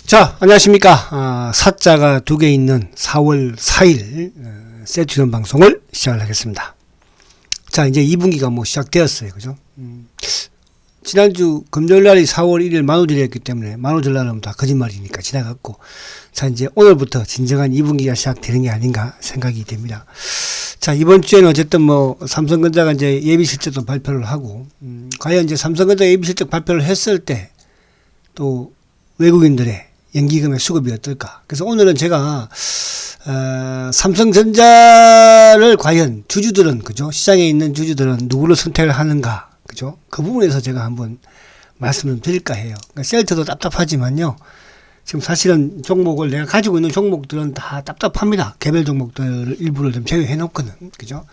자, 안녕하십니까. 사자가 두 개 있는 4월 4일 세트전 방송을 시작을 하겠습니다. 자, 이제 2분기가 뭐 시작되었어요. 그죠? 지난주 금요일날이 4월 1일 만우절이었기 때문에 만우절날은 다 거짓말이니까 지나갔고, 자, 이제 오늘부터 진정한 2분기가 시작되는 게 아닌가 생각이 됩니다. 자, 이번 주에는 어쨌든 뭐 삼성전자가 이제 예비 실적도 발표를 하고, 과연 이제 삼성전자 예비 실적 발표를 했을 때 또 외국인들의 연기금의 수급이 어떨까? 그래서 오늘은 제가 삼성전자를 과연 주주들은, 그죠? 시장에 있는 주주들은 누구를 선택을 하는가? 그죠? 그 부분에서 제가 한번 말씀을 드릴까 해요. 그러니까 셀트도 답답하지만요. 지금 사실은 종목을 내가 가지고 있는 종목들은 다 답답합니다. 개별 종목들 일부를 좀 제외해 놓고는. 그죠?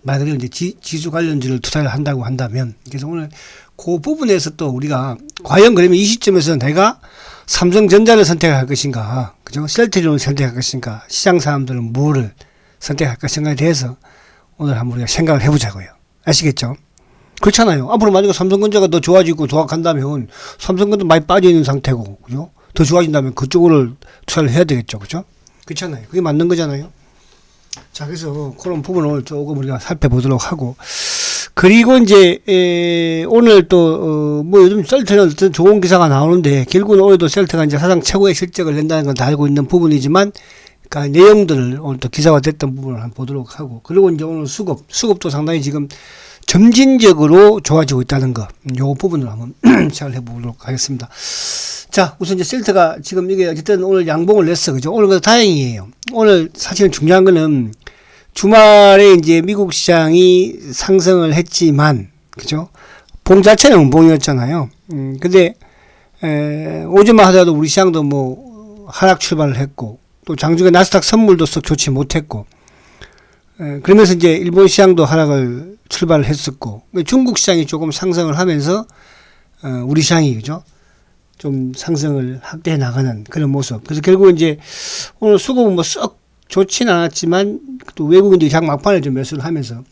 말 그대로 이제 지수 관련주를 투자를 한다고 한다면. 그래서 오늘 그 부분에서 또 우리가 과연 그러면 이 시점에서 내가 삼성전자를 선택할 것인가, 그죠? 셀트리온을 선택할 것인가, 시장 사람들은 뭐를 선택할 것인가에 대해서 오늘 한번 우리가 생각을 해보자고요. 아시겠죠? 그렇잖아요. 앞으로 만약에 삼성전자가 더 좋아지고 도약한다면 삼성전자 많이 빠져있는 상태고, 그죠? 더 좋아진다면 그쪽을 투자를 해야 되겠죠. 그죠? 그렇잖아요. 그게 맞는 거잖아요. 자, 그래서 그런 부분을 조금 우리가 살펴보도록 하고, 그리고 이제 오늘 또 뭐 요즘 셀트는 어떤 좋은 기사가 나오는데, 결국은 오늘도 셀트가 이제 사상 최고의 실적을 낸다는 건 다 알고 있는 부분이지만, 그러니까 내용들을 오늘 또 기사가 됐던 부분을 한번 보도록 하고, 그리고 이제 오늘 수급도 상당히 지금 점진적으로 좋아지고 있다는 거, 요 부분을 한번 시작을 해보도록 하겠습니다. 자, 우선 이제 셀트가 지금 이게 어쨌든 오늘 양봉을 냈어. 그죠? 오늘 그래도 다행이에요. 오늘 사실은 중요한 거는 주말에 이제 미국 시장이 상승을 했지만, 그죠? 봉 자체는 음봉이었잖아요. 근데, 오즈만 하더라도 우리 시장도 뭐 하락 출발을 했고, 또 장중에 나스닥 선물도 썩 좋지 못했고, 그러면서 이제 일본 시장도 하락을 출발을 했었고, 중국 시장이 조금 상승을 하면서, 우리 시장이, 그죠? 좀 상승을 확대해 나가는 그런 모습. 그래서 결국 이제 오늘 수급은 뭐 썩 좋지는 않았지만 또 외국인들이 장 막판에 좀 매수를 하면서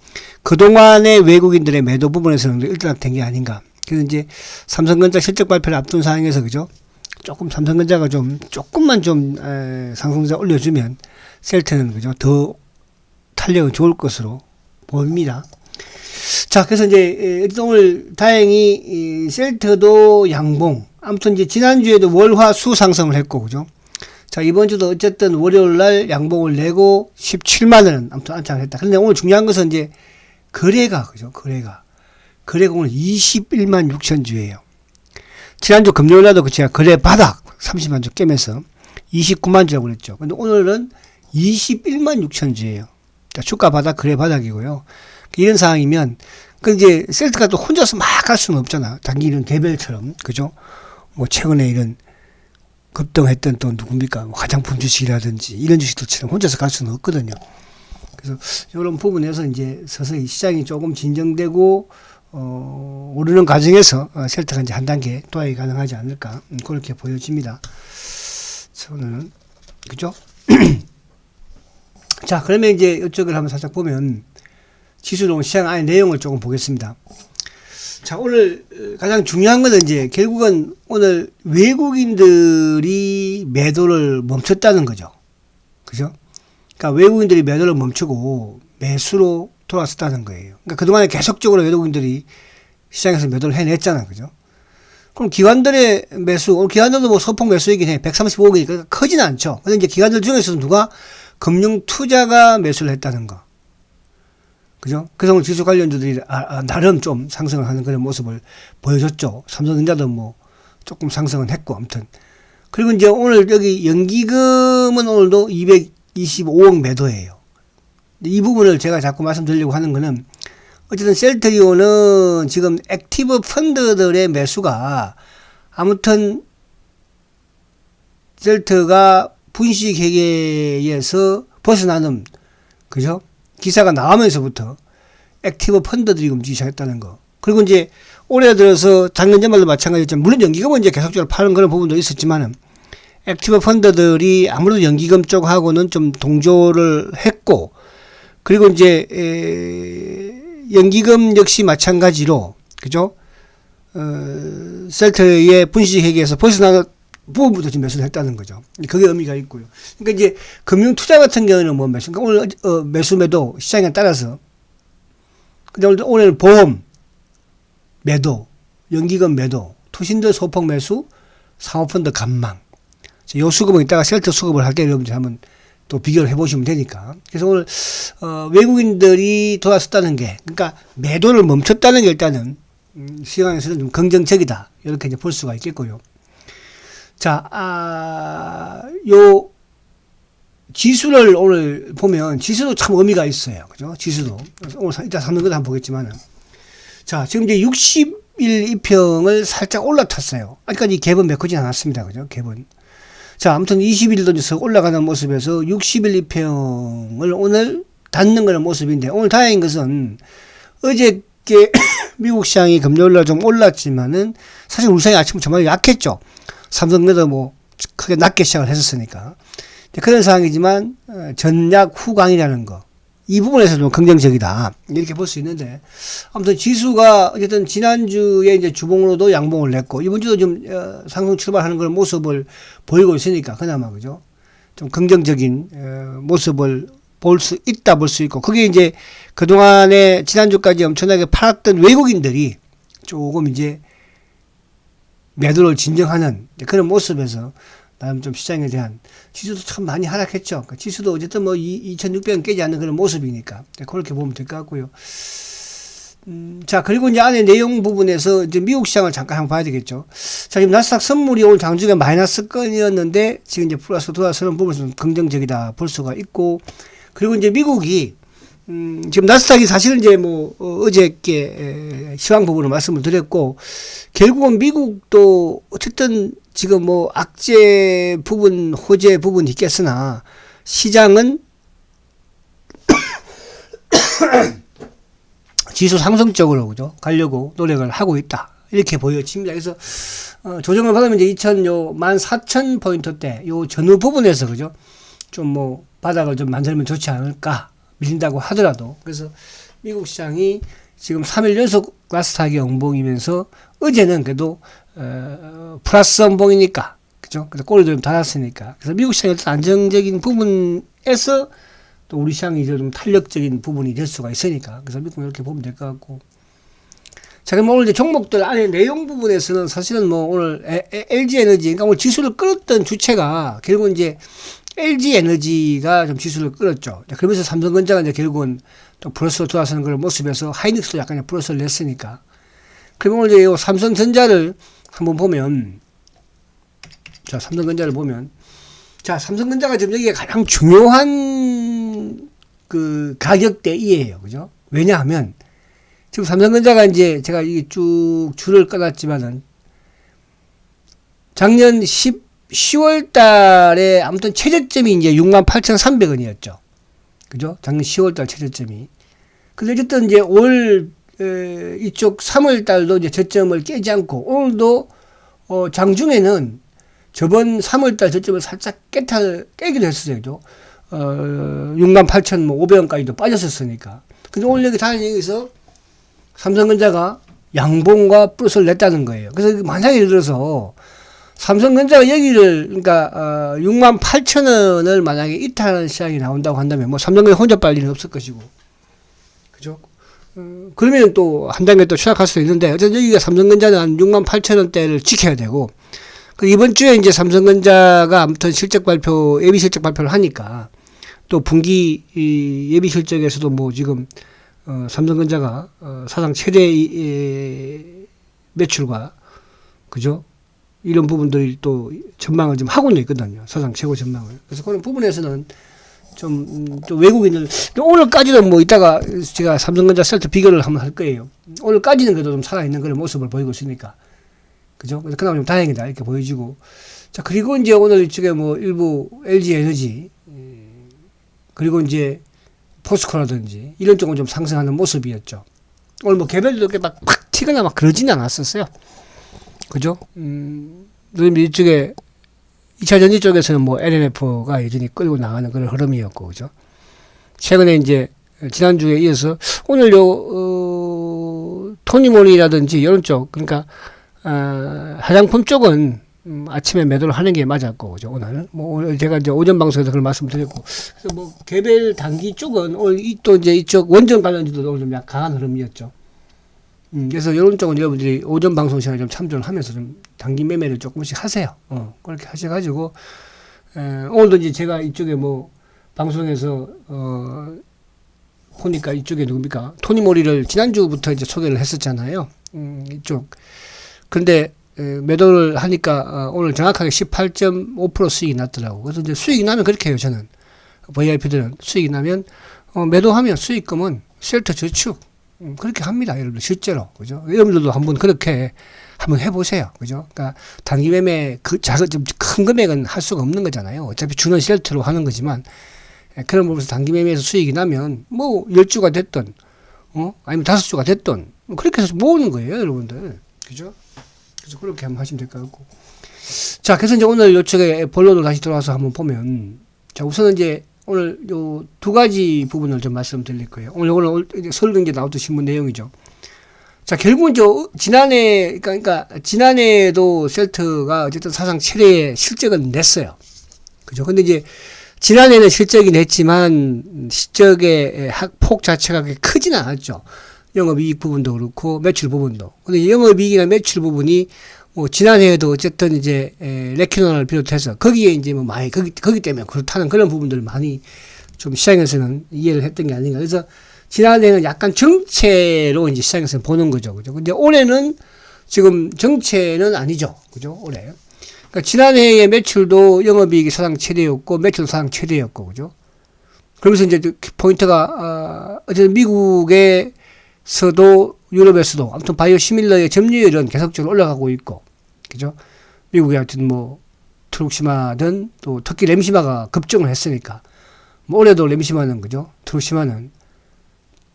그동안의 외국인들의 매도 부분에서는 일단락된 게 아닌가. 그래서 이제 삼성전자 실적 발표를 앞둔 상황에서, 그죠? 조금 삼성전자가 조금만 상승세 올려주면 셀트는, 그죠? 더 탄력이 좋을 것으로 보입니다. 자, 그래서 이제 오늘 다행히 셀트도 양봉. 아무튼 이제 지난주에도 월화 수 상승을 했고, 그죠? 자, 이번 주도 어쨌든 월요일 날 양봉을 내고 17만원은 아무튼 안착을 했다. 그런데 오늘 중요한 것은 이제 거래가, 그죠? 거래가 오늘 21만 6천 주예요. 지난주 금요일 날도 제가 거래 바닥 30만 주 깨면서 29만 주라고 그랬죠. 근데 오늘은 21만 6천 주예요. 자, 주가 바닥, 거래 바닥이고요. 이런 상황이면, 그 이제 셀트가 또 혼자서 막 갈 수는 없잖아. 단기 이런 개별처럼. 그죠? 뭐 최근에 이런 급등했던 또 누굽니까? 뭐 화장품 주식이라든지 이런 주식들처럼 혼자서 갈 수는 없거든요. 그래서 이런 부분에서 이제 서서히 시장이 조금 진정되고, 오르는 과정에서 셀트가 이제 한 단계 도약이 가능하지 않을까. 그렇게 보여집니다. 저는, 그죠? 자, 그러면 이제 이쪽을 한번 살짝 보면, 지수동 시장 안의 내용을 조금 보겠습니다. 자, 오늘 가장 중요한 것은 이제 결국은 오늘 외국인들이 매도를 멈췄다는 거죠. 그죠? 그러니까 외국인들이 매도를 멈추고 매수로 돌아섰다는 거예요. 그러니까 그동안에 계속적으로 외국인들이 시장에서 매도를 해냈잖아요. 그죠? 그럼 기관들의 매수, 오늘 기관들도 뭐 소폭 매수이긴 해. 135억이니까 그러니까 크진 않죠. 근데 이제 기관들 중에서는 누가 금융 투자가 매수를 했다는 거. 그죠? 그래서 오늘 지수 관련주들이 나름 좀 상승을 하는 그런 모습을 보여줬죠. 삼성전자도 뭐 조금 상승은 했고, 아무튼. 그리고 이제 오늘 여기 연기금은 오늘도 225억 매도예요. 이 부분을 제가 자꾸 말씀드리려고 하는 거는, 어쨌든 셀트리온은 지금 액티브 펀드들의 매수가, 아무튼 셀트가 분식 회계에서 벗어나는, 그죠? 기사가 나오면서부터 액티브 펀드들이 움직이기 시작했다는 거. 그리고 이제 올해 들어서 작년 연말도 마찬가지였지만, 물론 연기금은 이제 계속적으로 파는 그런 부분도 있었지만은, 액티브 펀드들이 아무래도 연기금 쪽하고는 좀 동조를 했고, 그리고 이제 연기금 역시 마찬가지로, 그죠? 셀트의 분식 회계에서 벗어나는 부분부터 지금 매수를 했다는 거죠. 그게 의미가 있고요. 그러니까 이제 금융 투자 같은 경우는 뭐 매수, 그러니까 오늘 매수 매도 시장에 따라서, 근데 오늘 보험 매도, 연기금 매도, 투신들 소폭 매수, 상호펀드 감망. 요 수급은 이따가 셀터 수급을 할 때 여러분들 한번 또 비교를 해보시면 되니까. 그래서 오늘 외국인들이 돌아섰다는 게, 그러니까 매도를 멈췄다는 게 일단은 시장에서는 좀 긍정적이다, 이렇게 이제 볼 수가 있겠고요. 자, 요 지수를 오늘 보면 지수도 참 의미가 있어요, 그죠? 지수도 오늘 이따 삼는 건 한번 보겠지만은, 자, 지금 이제 60일 이평을 살짝 올라탔어요. 아직까지 갭은 메꾸진 않았습니다, 그죠? 갭은. 자, 아무튼 20일도 이제 올라가는 모습에서 60일 이평을 오늘 닿는 그런 모습인데, 오늘 다행인 것은 어저께 미국 시장이 금요일날 좀 올랐지만은 사실 우리 시장이 아침부터 정말 약했죠. 삼성매도 뭐 크게 낮게 시작을 했었으니까. 그런 상황이지만 전략 후강이라는 거, 이 부분에서 좀 긍정적이다, 이렇게 볼 수 있는데, 아무튼 지수가 어쨌든 지난주에 이제 주봉으로도 양봉을 냈고 이번 주도 좀 상승 출발하는 그런 모습을 보이고 있으니까 그나마, 그죠? 좀 긍정적인 모습을 볼 수 있다, 볼 수 있고, 그게 이제 그동안에 지난주까지 엄청나게 팔았던 외국인들이 조금 이제 매도를 진정하는 그런 모습에서 나름 좀 시장에 대한, 지수도 참 많이 하락했죠. 그러니까 지수도 어쨌든 뭐 2,600원 깨지 않는 그런 모습이니까 그렇게 보면 될 것 같고요. 자, 그리고 이제 안에 내용 부분에서 이제 미국 시장을 잠깐 한번 봐야 되겠죠. 자, 지금 나스닥 선물이 오늘 장중에 마이너스권이었는데 지금 이제 플러스 돌아서는 부분에서 긍정적이다 볼 수가 있고, 그리고 이제 미국이 지금 나스닥이 사실은 이제 뭐 어저께 시황 부분을 말씀을 드렸고, 결국은 미국도 어쨌든 지금 뭐 악재 부분, 호재 부분이 있겠으나 시장은 지수 상승적으로, 그죠? 가려고 노력을 하고 있다, 이렇게 보여집니다. 그래서 조정을 받으면 이제 14,000포인트대 요 전후 부분에서, 그죠? 좀 뭐 바닥을 좀 만들면 좋지 않을까, 밀린다고 하더라도. 그래서 미국 시장이 지금 3일 연속 나스닥이 연봉이면서 어제는 그래도 플러스 연봉이니까, 그죠? 그래서 꼬리도 좀 달았으니까. 그래서 미국 시장이 어떤 안정적인 부분에서 또 우리 시장이 좀 탄력적인 부분이 될 수가 있으니까. 그래서 미국은 이렇게 보면 될 것 같고. 자, 그럼 오늘 이제 종목들 안에 내용 부분에서는 사실은 뭐 오늘 LG 에너지, 그러니까 오늘 지수를 끌었던 주체가 결국은 이제 LG 에너지가 좀 지수를 끌었죠. 그러면서 삼성전자가 이제 결국은 또 플러스로 돌아서는 그런 모습에서 하이닉스도 약간 플러스를 냈으니까. 그럼 오늘 이제 삼성전자를 한번 보면, 자, 삼성전자를 보면, 자, 삼성전자가 지금 여기가 가장 중요한 그 가격대이에요, 그죠? 왜냐하면 지금 삼성전자가 이제 제가 이게 쭉 줄을 꺼놨지만은 작년 10월 달에 아무튼 최저점이 이제 68,300원이었죠. 그죠? 작년 10월 달 최저점이. 근데 어쨌든 이제 올 이쪽 3월 달도 이제 저점을 깨지 않고, 오늘도 장중에는 저번 3월 달 저점을 살짝 깨기도 했었어요. 그죠? 68,500원까지도 빠졌었으니까. 근데 오늘 여기 다른 얘기에서 삼성전자가 양봉과 플러스를 냈다는 거예요. 그래서 만약에 예를 들어서 삼성전자가 여기를, 그러니까 68,000원을 만약에 이탈하는 시장이 나온다고 한다면 뭐 삼성전자 혼자 빨 일은 없을 것이고, 그죠? 그러면 또 한 단계 또 추락할 수도 있는데, 어쨌든 여기가 삼성전자는 한 68,000원대를 지켜야 되고, 이번 주에 이제 삼성전자가 아무튼 실적 발표, 예비 실적 발표를 하니까 또 분기 예비 실적에서도 뭐 지금 삼성전자가 사상 최대 매출과, 그죠? 이런 부분들이 또 전망을 좀 하고는 있거든요. 사상 최고 전망을. 그래서 그런 부분에서는 좀 외국인들, 오늘까지도 뭐 이따가 제가 삼성전자 셀트 비교를 한번 할 거예요. 오늘까지는 그래도 좀 살아있는 그런 모습을 보이고 있으니까. 그죠? 그래서 그나마 좀 다행이다, 이렇게 보여지고. 자, 그리고 이제 오늘 이쪽에 뭐 일부 LG 에너지, 그리고 이제 포스코라든지 이런 쪽은 좀 상승하는 모습이었죠. 오늘 뭐 개별도 이렇게 막 튀거나 막 그러지는 않았었어요. 그죠? 이쪽에 2차 전지 쪽에서는 뭐 LNF가 여전히 끌고 나가는 그런 흐름이었고, 그죠? 최근에 이제 지난주에 이어서 오늘 토니모니라든지 이런 쪽, 그러니까 화장품 쪽은 아침에 매도를 하는 게 맞았고, 그죠, 오늘. 뭐, 오늘 제가 이제 오전 방송에서 그걸 말씀드렸고. 그래서 뭐, 개별 단기 쪽은 오늘 또 이제 이쪽 원전 관련주도 오늘 좀 강한 흐름이었죠. 그래서 이런 쪽은 여러분들이 오전 방송 시간에 좀 참조를 하면서 좀 단기 매매를 조금씩 하세요. 그렇게 하셔가지고, 오늘도 이제 제가 이쪽에 뭐, 방송에서, 보니까 이쪽에 누굽니까? 토니모리를 지난주부터 이제 소개를 했었잖아요. 이쪽. 근데, 매도를 하니까 오늘 정확하게 18.5% 수익이 났더라고. 그래서 이제 수익이 나면 그렇게 해요, 저는. VIP들은 수익이 나면 매도하면 수익금은 쉘터 저축 그렇게 합니다, 여러분들. 실제로. 그죠? 여러분들도 한번 그렇게 한번 해보세요. 그죠? 그러니까 단기 매매 좀 큰 금액은 할 수가 없는 거잖아요. 어차피 주는 쉘터로 하는 거지만 그런 부분에서 단기 매매에서 수익이 나면 뭐 10주가 됐든 아니면 5주가 됐든 그렇게 해서 모으는 거예요, 여러분들. 그죠? 그래서 그렇게 한번 하시면 될 것 같고. 자, 그래서 이제 오늘 요쪽에 본론으로 다시 돌아와서 한번 보면, 자, 우선은 이제 오늘 요 두 가지 부분을 좀 말씀드릴 거예요. 오늘 이제 서울경제 나왔던 신문 내용이죠. 자, 결국은 그러니까 지난해에도 셀트가 어쨌든 사상 최대의 실적을 냈어요. 그죠? 근데 이제 지난해는 실적이 냈지만 실적의 폭 자체가 그렇게 크지는 않았죠. 영업이익 부분도 그렇고 매출 부분도. 근데 영업이익이나 매출 부분이 뭐 지난해에도 어쨌든 이제 레키노나를 비롯해서 거기에 이제 뭐 많이 거기 때문에 그렇다는 그런 부분들을 많이 좀 시장에서는 이해를 했던 게 아닌가. 그래서 지난해는 약간 정체로 이제 시장에서는 보는 거죠. 그죠? 근데 올해는 지금 정체는 아니죠. 그죠? 올해. 그러니까 지난해의 매출도 영업이익이 사상 최대였고 매출도 사상 최대였고. 그죠? 그러면서 이제 포인트가 어쨌든 미국의 서도 유럽에서도 아무튼 바이오 시밀러의 점유율은 계속적으로 올라가고 있고, 그죠? 미국에 하여튼 뭐 트룩시마든 또 특히 램시마가 급증을 했으니까 뭐 올해도 램시마는 그죠? 트룩시마는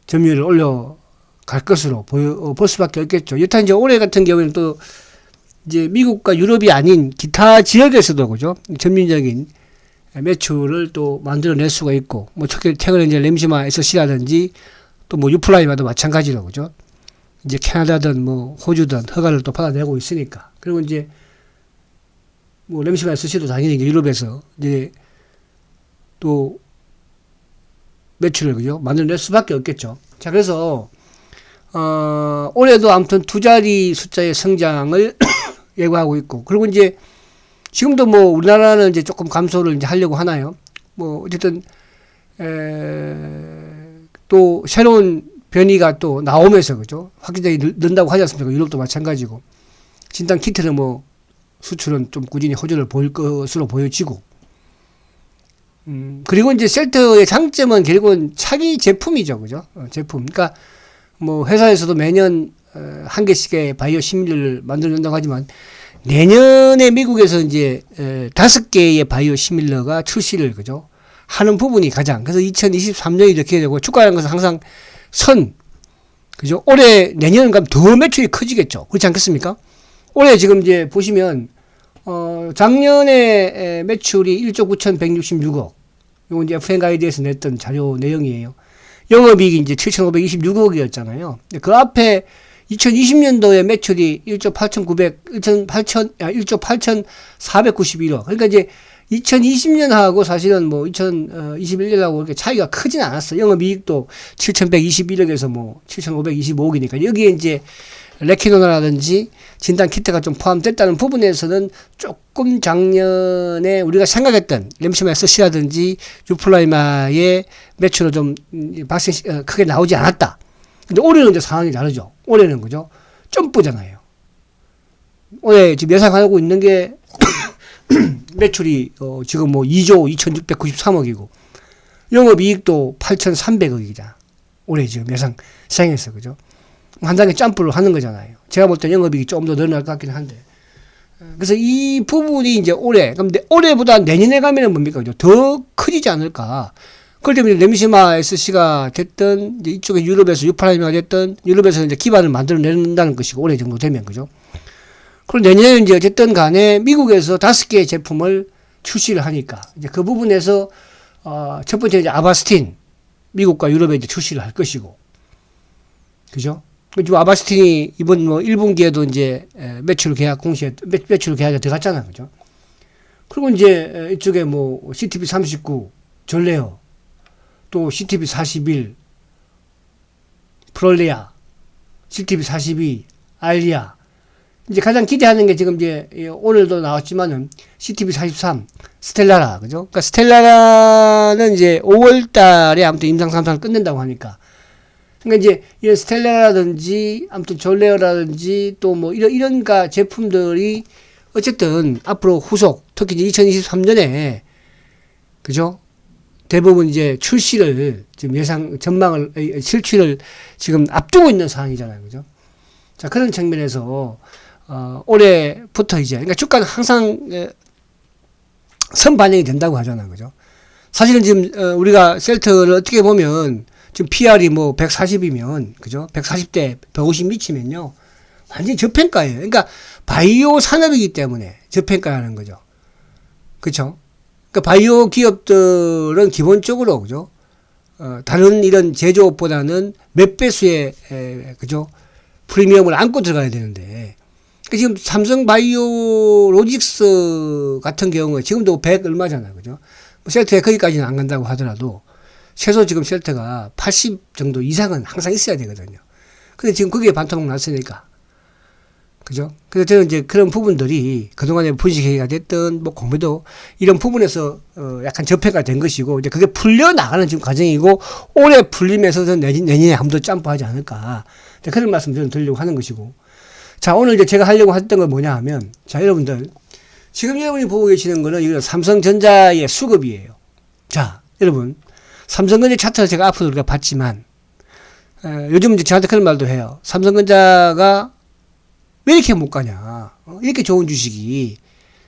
점유율을 올려갈 것으로 볼 수밖에 없겠죠. 여튼 이제 올해 같은 경우에는 또 이제 미국과 유럽이 아닌 기타 지역에서도 그죠? 점유적인 매출을 또 만들어낼 수가 있고, 뭐 최근에 이제 램시마 SC라든지 또 뭐 유플라이마도 마찬가지로 그죠? 이제 캐나다든 뭐 호주든 허가를 또 받아내고 있으니까. 그리고 이제 뭐 램시마 SC도 당연히 이제 유럽에서 이제 또 매출을 그죠? 만들어낼 수밖에 없겠죠. 자, 그래서 올해도 아무튼 두 자리 숫자의 성장을 예고하고 있고, 그리고 이제 지금도 뭐 우리나라는 이제 조금 감소를 이제 하려고 하나요? 뭐 어쨌든 또 새로운 변이가 또 나오면서 그죠? 확진자가 는다고 하지 않습니까? 유럽도 마찬가지고. 진단 키트는 뭐 수출은 좀 꾸준히 호조를 보일 것으로 보여지고. 그리고 이제 셀트의 장점은 결국은 차기 제품이죠. 그죠? 제품. 그러니까 뭐 회사에서도 매년 한 개씩의 바이오 시밀러를 만들어낸다고 하지만 내년에 미국에서 이제 5개의 바이오 시밀러가 출시를 그죠? 하는 부분이 가장. 그래서 2023년이 이렇게 되고 축구라는 것은 항상 그죠? 올해 내년은 가면 더 매출이 커지겠죠. 그렇지 않겠습니까? 올해 지금 이제 보시면 작년에 매출이 1조 9,166억. 요거 이제 FN가이드에서 냈던 자료 내용이에요. 영업이익이 이제 7,526억이었잖아요. 그 앞에 2020년도에 매출이 1조 8,491억. 그러니까 이제 2020년하고 사실은 뭐 2021년하고 이렇게 차이가 크진 않았어. 영업이익도 7,121억에서 뭐 7,525억이니까 여기에 이제 레키노나라든지 진단 키트가 좀 포함됐다는 부분에서는 조금 작년에 우리가 생각했던 램시마 SC라든지 유플라이마의 매출은 좀 크게 나오지 않았다. 근데 올해는 이제 상황이 다르죠. 올해는 그죠? 점프잖아요. 올해 지금 예상하고 있는 게 매출이 지금 뭐 2조 2,693억이고 영업이익도 8,300억이다. 올해 지금 예상 시장에서 그죠? 한 단계 점프를 하는 거잖아요. 제가 볼 때 영업이익이 좀 더 늘어날 것 같긴 한데. 그래서 이 부분이 이제 그럼 올해보다 내년에 가면은 뭡니까? 그죠? 더 커지지 않을까. 그럴 때문에 램시마 SC가 됐든, 이제 이쪽에 유럽에서 유플라이마가 됐든, 유럽에서 이제 기반을 만들어낸다는 것이고, 올해 정도 되면, 그죠? 그리고 내년에 이제 어쨌든 간에 미국에서 5개의 제품을 출시를 하니까, 이제 그 부분에서, 첫 번째 이제 아바스틴, 미국과 유럽에 이제 출시를 할 것이고, 그죠? 지금 아바스틴이 이번 뭐 1분기에도 이제 매출 계약 공시에 매출 계약에 들어갔잖아요. 그죠? 그리고 이제 이쪽에 뭐 CTB39, 전레어, 또 CTB41, 프롤레아, CTB42, 알리아. 이제 가장 기대하는 게 지금 이제 오늘도 나왔지만은 CTB43, 스텔라라. 그죠? 그러니까 스텔라라는 이제 5월 달에 아무튼 임상 3상을 끝낸다고 하니까. 그러니까 이제 이런 스텔라라든지 아무튼 전레어라든지 또 뭐 이런 제품들이 어쨌든 앞으로 후속 특히 이제 2023년에 그죠? 대부분 이제 출시를 지금 전망을 실취를 지금 앞두고 있는 상황이잖아요. 그죠? 자, 그런 측면에서 올해부터 이제 그러니까 주가는 항상 선반영이 된다고 하잖아요. 그죠? 사실은 지금 우리가 셀트를 어떻게 보면 지금 PR이 뭐 140이면 그죠? 140대 150 미치면요. 완전히 저평가예요. 그러니까 바이오 산업이기 때문에 저평가하는 거죠. 그렇죠? 그러니까 바이오 기업들은 기본적으로 그죠? 다른 이런 제조업보다는 몇 배수의 그죠? 프리미엄을 안고 들어가야 되는데 그러니까 지금 삼성 바이오로직스 같은 경우에 지금도 100 얼마잖아요. 그죠? 셀트에 거기까지는 안 간다고 하더라도 최소 지금 셀트가 80 정도 이상은 항상 있어야 되거든요. 근데 지금 거기에 반토막 났으니까. 그죠? 그래서 저는 이제 그런 부분들이 그동안에 분식회의가 됐던 뭐 공매도 이런 부분에서 약간 접해가 된 것이고 이제 그게 풀려나가는 지금 과정이고 올해 풀리면서 내년에 한 번 더 점프하지 않을까. 그런 말씀 저는 드리려고 하는 것이고. 자, 오늘 이제 제가 하려고 했던 건 뭐냐 하면 자, 여러분들 지금 여러분이 보고 계시는 거는 이거 삼성전자의 수급이에요. 자, 여러분 삼성전자 차트를 제가 앞으로 우리가 봤지만 요즘 이제 저한테 그런 말도 해요. 삼성전자가 왜 이렇게 못 가냐? 이렇게 좋은 주식이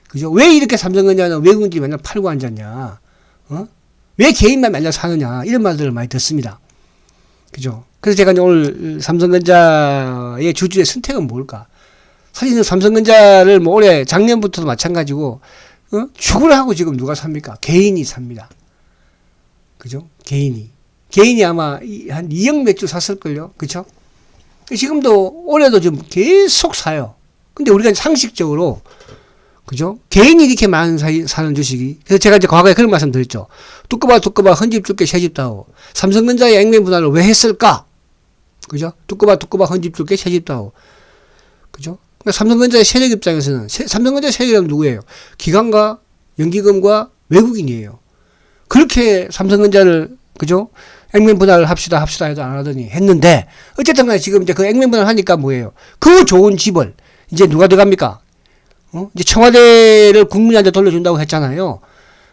그죠? 왜 이렇게 삼성전자는 외국인들이 맨날 팔고 앉았냐? 왜 개인만 맨날 사느냐? 이런 말들을 많이 듣습니다. 그죠? 그래서 제가 이제 오늘 삼성전자의 주주의 선택은 뭘까? 사실 삼성전자를 뭐 올해 작년부터도 마찬가지고 축을 하고 지금 누가 삽니까? 개인이 삽니다. 그죠? 개인이 아마 한 2억 몇 주 샀을걸요? 그쵸? 지금도 올해도 지금 계속 사요. 근데 우리가 상식적으로 그죠? 개인이 이렇게 많은 사는 주식이 그래서 제가 이제 과거에 그런 말씀 드렸죠. 두꺼봐 헌집 줄게 새집다오. 삼성전자의 액면 분할을 왜 했을까? 그죠? 두꺼봐 헌집 줄게 새집다오. 그죠? 그러니까 삼성전자의 세력 입장에서는 삼성전자 세력은 누구예요? 기관과 연기금과 외국인이에요. 그렇게 삼성전자를 그죠? 액면 분할을 합시다 해도 안 하더니 했는데 어쨌든 간에 지금 이제 그 액면 분할 하니까 뭐예요? 그 좋은 집을 이제 누가 들어갑니까? 이제 청와대를 국민한테 돌려준다고 했잖아요.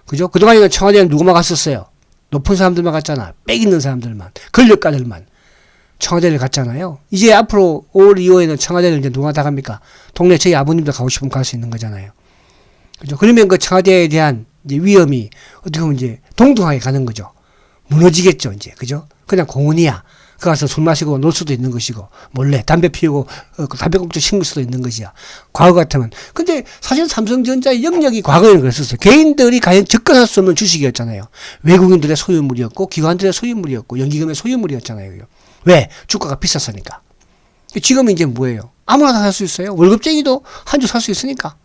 그죠? 그동안에는 청와대는 누구만 갔었어요? 높은 사람들만 갔잖아. 빽 있는 사람들만. 권력가들만. 청와대를 갔잖아요. 이제 앞으로 5월 이후에는 청와대를 이제 누가 다 갑니까? 동네 저희 아버님도 가고 싶으면 갈 수 있는 거잖아요. 그죠? 그러면 그 청와대에 대한 이제 위험이 어떻게 보면 이제 동등하게 가는 거죠. 무너지겠죠, 이제. 그죠? 그냥 공원이야. 그 가서 술 마시고 놀 수도 있는 것이고, 몰래 담배 피우고, 담배꽁초 심을 수도 있는 것이야. 과거 같으면. 근데 사실 삼성전자의 영역이 과거에는 그랬었어요. 개인들이 과연 접근할 수 없는 주식이었잖아요. 외국인들의 소유물이었고, 기관들의 소유물이었고, 연기금의 소유물이었잖아요. 왜? 주가가 비쌌으니까. 지금은 이제 뭐예요? 아무나 다 살 수 있어요. 월급쟁이도 한 주 살 수 있으니까.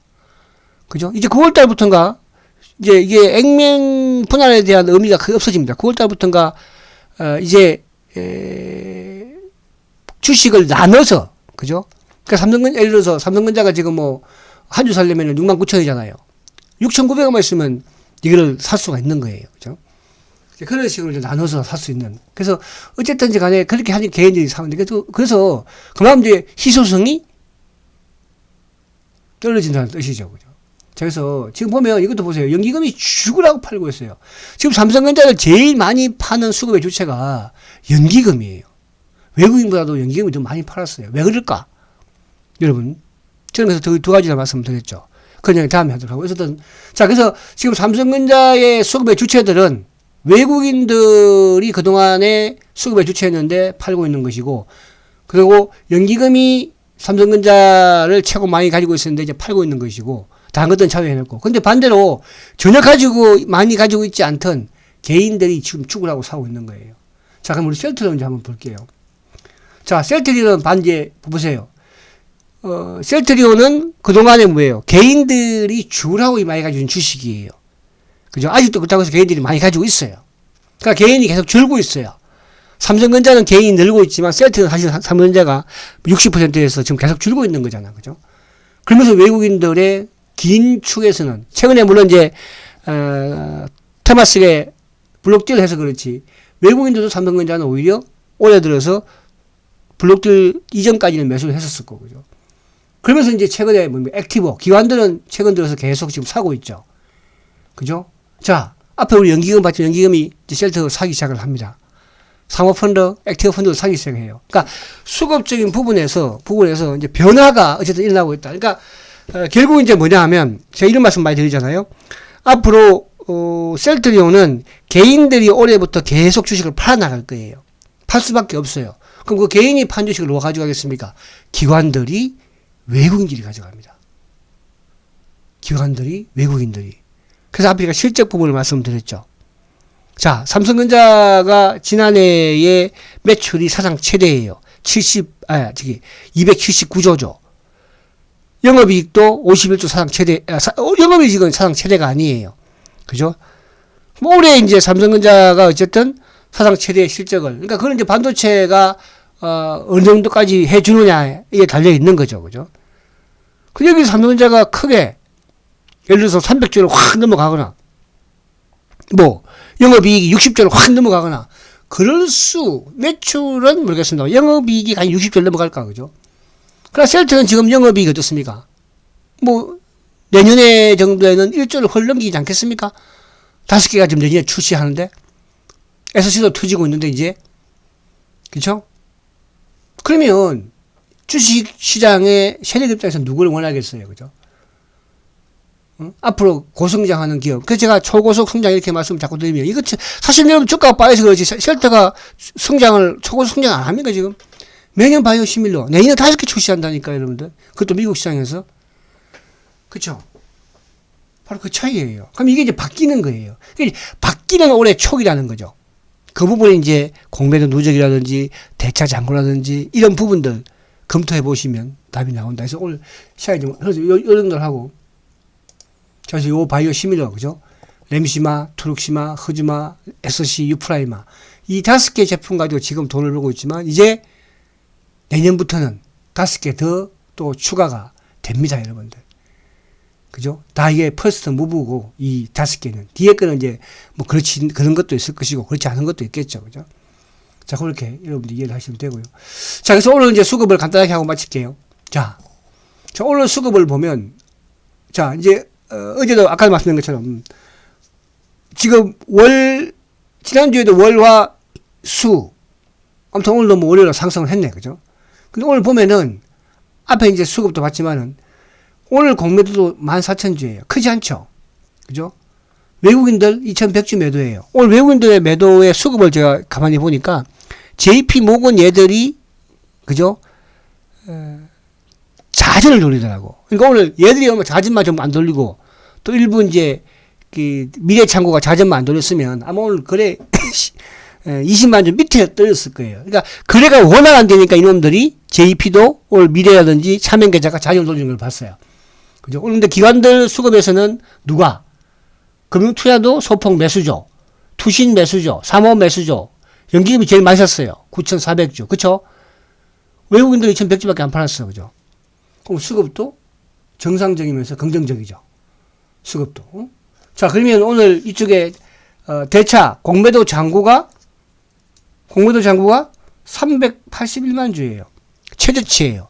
그죠? 이제 9월달부터인가, 이제 이게 액면 분할에 대한 의미가 크게 없어집니다. 9월달부터인가 이제 주식을 나눠서 그죠? 그러니까 삼성전자 예를 들어서 삼성전자가 지금 뭐 한 주 살려면 69,000원이잖아요. 6,900원만 있으면 이거를 살 수가 있는 거예요. 그죠? 그런 식으로 이제 나눠서 살 수 있는. 그래서 어쨌든지 간에 그렇게 하는 개인들이 사는데 그래서 그만큼 이제 희소성이 떨어진다는 뜻이죠. 그죠? 그래서 지금 보면 이것도 보세요. 연기금이 죽으라고 팔고 있어요. 지금 삼성전자를 제일 많이 파는 수급의 주체가 연기금이에요. 외국인보다도 연기금이 더 많이 팔았어요. 왜 그럴까? 여러분, 저는 그래서 두 가지를 말씀드렸죠. 그냥 다음에 하도록 하고. 자, 그래서 지금 삼성전자의 수급의 주체들은 외국인들이 그동안에 수급의 주체였는데 팔고 있는 것이고, 그리고 연기금이 삼성전자를 최고 많이 가지고 있었는데 이제 팔고 있는 것이고, 다른 것들은 차별해놓고. 근데 반대로 전혀 많이 가지고 있지 않던 개인들이 지금 죽으라고 사고 있는 거예요. 자, 그럼 우리 셀트로 이제 한번 볼게요. 자, 셀트리온 반제 보세요. 셀트리온은 그동안에 뭐예요? 개인들이 주라고 많이 가지고 있는 주식이에요. 그죠? 아직도 그렇다고 해서 개인들이 많이 가지고 있어요. 그러니까 개인이 계속 줄고 있어요. 삼성전자는 개인이 늘고 있지만 셀트는 사실 삼성전자가 60%에서 지금 계속 줄고 있는 거잖아. 그죠? 그러면서 외국인들의 긴 축에서는 최근에 물론 이제 테마스의 블록딜을 해서 그렇지 외국인들도 삼성전자는 오히려 올해 들어서 블록딜 이전까지는 매수를 했었을 거고 그죠? 그러면서 이제 최근에 뭐 액티버 기관들은 최근 들어서 계속 지금 사고 있죠. 그죠? 자, 앞에 우리 연기금 봤죠? 연기금이 이제 셀트 사기 시작을 합니다. 사모펀드, 액티브 펀드도 사기 시작해요. 그러니까 수급적인 부분에서 이제 변화가 어쨌든 일어나고 있다. 그러니까 결국 이제 뭐냐 하면 제가 이런 말씀 많이 드리잖아요. 앞으로 셀트리온은 개인들이 올해부터 계속 주식을 팔아나갈 거예요. 팔 수밖에 없어요. 그럼 그 개인이 판 주식을 누가 가져가겠습니까? 기관들이 외국인들이 가져갑니다. 기관들이 외국인들이. 그래서 앞에 제가 실적 부분을 말씀드렸죠. 자, 삼성전자가 지난해에 매출이 사상 최대예요. 279조죠. 영업이익도 51조 사상 최대, 영업이익은 사상 최대가 아니에요. 그죠? 뭐 올해 이제 삼성전자가 어쨌든 사상 최대의 실적을, 그러니까 그건 이제 반도체가, 어느 정도까지 해주느냐에 달려 있는 거죠. 그죠? 근데 여기서 삼성전자가 크게, 예를 들어서 300조를 확 넘어가거나, 뭐, 영업이익이 60조를 확 넘어가거나, 매출은 모르겠습니다. 영업이익이 한 60조를 넘어갈까, 그죠? 그러나 셀트는 지금 영업이익이 어떻습니까? 뭐, 내년에 정도에는 1조를 헐 넘기지 않겠습니까? 5개가 지금 내년에 출시하는데, SC도 터지고 있는데, 이제. 그쵸? 그러면, 주식 시장의 세력 입장에서 누구를 원하겠어요, 그죠? 응? 앞으로 고성장하는 기업. 그래서 제가 초고속 성장 이렇게 말씀을 자꾸 드리면, 이거 사실 여러분 주가가 빠져서 그렇지, 셀트가 초고속 성장 안 합니까, 지금? 매년 바이오 시밀러. 내년에 5개 출시한다니까, 여러분들. 그것도 미국 시장에서. 그쵸? 바로 그 차이예요. 그럼 이게 이제 바뀌는 거예요. 바뀌는 올해 초기라는 거죠. 그 부분이 이제 공매도 누적이라든지 대차 잔고라든지 이런 부분들 검토해 보시면 답이 나온다. 그래서 오늘 시간이 좀, 그래서 요 정도를 하고. 그래서 요 바이오 시밀러, 그죠? 램시마, 투룩시마, 허즈마, SC, 유프라이마. 이 5개 제품 가지고 지금 돈을 벌고 있지만, 이제 내년부터는 5개 더 또 추가가 됩니다, 여러분들. 그죠? 다 이게 퍼스트 무브고, 이 5개는. 뒤에 거는 이제, 뭐, 그런 것도 있을 것이고, 그렇지 않은 것도 있겠죠. 그죠? 자, 그렇게 여러분들 이해를 하시면 되고요. 자, 그래서 오늘 이제 수급을 간단하게 하고 마칠게요. 자, 오늘 수급을 보면, 자, 이제, 어제도 아까 말씀드린 것처럼, 지금 지난주에도 월화 수, 아무튼 오늘도 뭐 월요일 상승을 했네. 그죠? 근데 오늘 보면은, 앞에 이제 수급도 봤지만은, 오늘 공매도도 14,000주예요. 크지 않죠? 그죠? 외국인들 2,100주 매도예요. 오늘 외국인들의 매도의 수급을 제가 가만히 보니까, JP 모건 얘들이, 그죠? 자전을 돌리더라고. 그러니까 오늘 얘들이 오면 자전만 좀 안 돌리고, 또 일부 이제, 미래창고가 자전만 안 돌렸으면, 아마 오늘 거래, 20만 주 밑에 떨어졌을 거예요. 그러니까 거래가 워낙 안 되니까 이놈들이 JP도 오늘 미래라든지 차명계좌가 자전 돌리는 걸 봤어요. 그죠? 오늘 근데 기관들 수급에서는 누가? 금융투자도 소폭 매수죠. 투신 매수죠. 사모 매수죠. 연기금이 제일 많이 샀어요. 9,400주. 그쵸? 외국인들 2,100주밖에 안 팔았어. 그죠? 그럼 수급도 정상적이면서 긍정적이죠. 수급도. 응? 자, 그러면 오늘 이쪽에, 대차, 공매도 잔고가 381만 주예요. 최저치예요.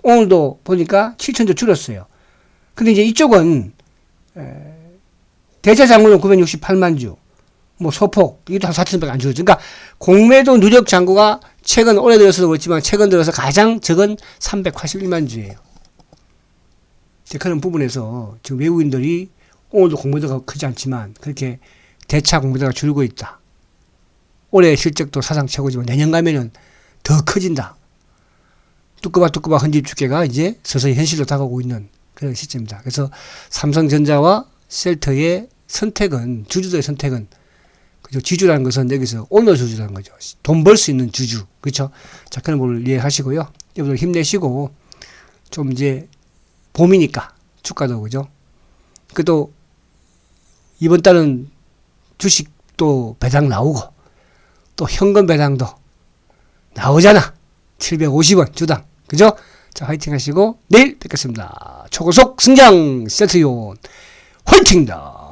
오늘도 보니까 7,000주 줄었어요. 근데 이제 이쪽은, 대차 잔고는 968만 주. 뭐 소폭, 이것도 한 4,000밖에 안 줄었죠. 그러니까 공매도 누적 잔고가 최근 올해 들어서도 그렇지만 최근 들어서 가장 적은 381만 주예요. 그런 부분에서 지금 외국인들이 오늘도 공매도가 크지 않지만 그렇게 대차 공매도가 줄고 있다. 올해 실적도 사상 최고지만 내년 가면은 더 커진다. 뚜꾸바 헌집 주가가 이제 서서히 현실로 다가오고 있는 그런 시점입니다. 그래서 삼성전자와 셀트의 선택은, 주주들의 선택은 그죠? 지주라는 것은 여기서 오너 주주라는 거죠. 돈 벌 수 있는 주주. 그렇죠? 자, 그런 걸 이해하시고요. 여러분들 힘내시고, 좀 이제 봄이니까 주가도 그죠? 그래도 이번 달은 주식도 배당 나오고 또 현금 배당도 나오잖아. 750원 주당. 그죠? 자, 화이팅 하시고 내일 뵙겠습니다. 초고속 승장 세트요원 화이팅다.